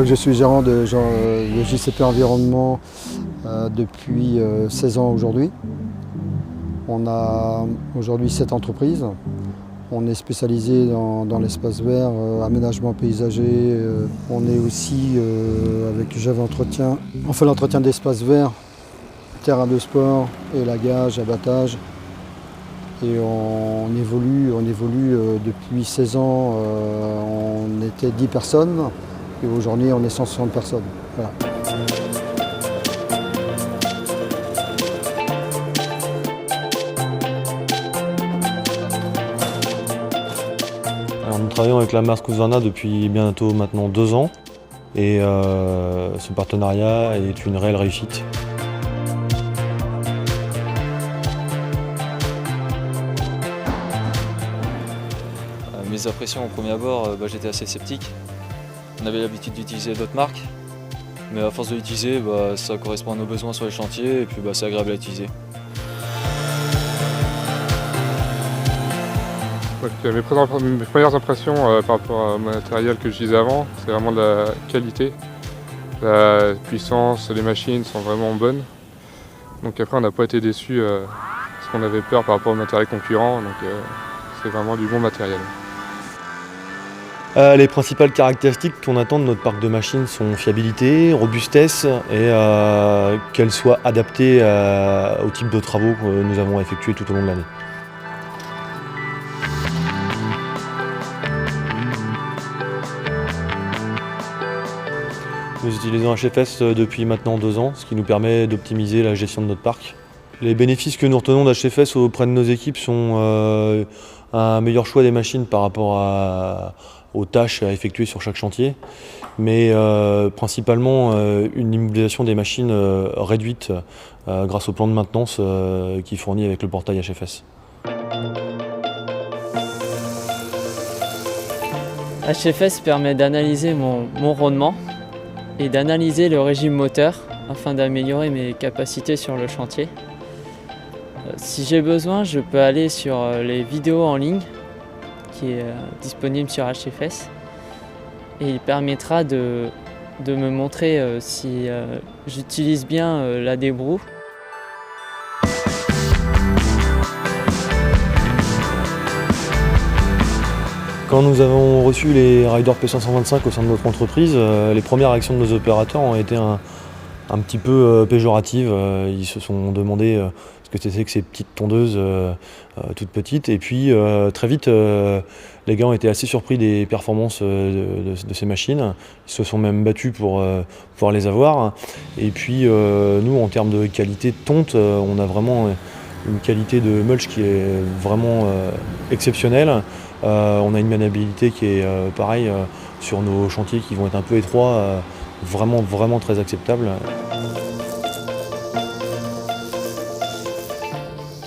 Donc, je suis gérant de JCP Environnement depuis 16 ans aujourd'hui. On a aujourd'hui 7 entreprises. On est spécialisé dans l'espace vert, aménagement paysager. On est aussi avec Jave Entretien. On fait l'entretien d'espaces verts, terrain de sport, élagage, abattage. Et on évolue depuis 16 ans. On était 10 personnes et aujourd'hui on est 160 personnes. Voilà. Alors, nous travaillons avec la marque Husqvarna depuis bientôt maintenant 2 ans et ce partenariat est une réelle réussite. Mes impressions au premier abord, j'étais assez sceptique. On avait l'habitude d'utiliser d'autres marques, mais à force de l'utiliser, ça correspond à nos besoins sur les chantiers et puis c'est agréable à utiliser. Mes premières impressions par rapport au matériel que j'utilisais avant, c'est vraiment de la qualité. La puissance, les machines sont vraiment bonnes. Donc après on n'a pas été déçus parce qu'on avait peur par rapport au matériel concurrent, donc c'est vraiment du bon matériel. Les principales caractéristiques qu'on attend de notre parc de machines sont fiabilité, robustesse et qu'elles soient adaptées au type de travaux que nous avons effectués tout au long de l'année. Nous utilisons HFS depuis maintenant 2 ans, ce qui nous permet d'optimiser la gestion de notre parc. Les bénéfices que nous retenons d'HFS auprès de nos équipes sont un meilleur choix des machines par rapport aux tâches à effectuer sur chaque chantier, mais principalement une immobilisation des machines réduite grâce au plan de maintenance qui est fourni avec le portail HFS. HFS permet d'analyser mon rendement et d'analyser le régime moteur afin d'améliorer mes capacités sur le chantier. Si j'ai besoin, je peux aller sur les vidéos en ligne qui est disponible sur HFS et il permettra de me montrer si j'utilise bien la débroue. Quand nous avons reçu les Riders P525 au sein de notre entreprise, les premières réactions de nos opérateurs ont été un petit peu péjoratives. Ils se sont demandé ce que c'était que ces petites tondeuses toutes petites. Et puis très vite, les gars ont été assez surpris des performances de ces machines. Ils se sont même battus pour pouvoir les avoir. Et puis nous, en termes de qualité de tonte, on a vraiment une qualité de mulch qui est vraiment exceptionnelle. On a une maniabilité qui est pareil sur nos chantiers qui vont être un peu étroits, vraiment très acceptable.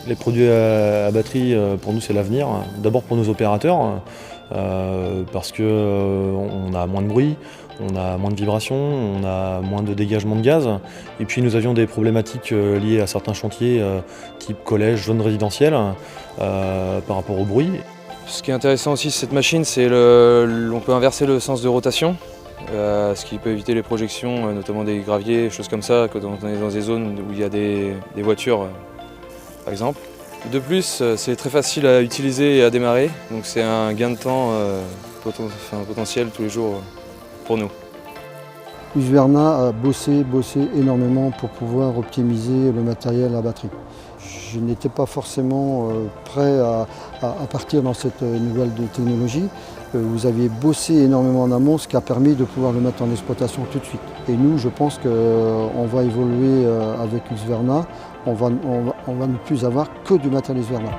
Les produits à batterie, pour nous, c'est l'avenir. D'abord pour nos opérateurs, parce qu'on a moins de bruit, on a moins de vibrations, on a moins de dégagement de gaz. Et puis nous avions des problématiques liées à certains chantiers, type collège, zone résidentielle, par rapport au bruit. Ce qui est intéressant aussi sur cette machine, c'est qu'on peut inverser le sens de rotation, ce qui peut éviter les projections, notamment des graviers, choses comme ça, quand on est dans des zones où il y a des voitures, par exemple. De plus, c'est très facile à utiliser et à démarrer, donc c'est un gain de temps potentiel tous les jours pour nous. Husqvarna a bossé énormément pour pouvoir optimiser le matériel à batterie. Je n'étais pas forcément prêt à partir dans cette nouvelle technologie. Vous aviez bossé énormément en amont, ce qui a permis de pouvoir le mettre en exploitation tout de suite. Et nous, je pense qu'on va évoluer avec Husqvarna. On va ne plus avoir que du matériel Husqvarna.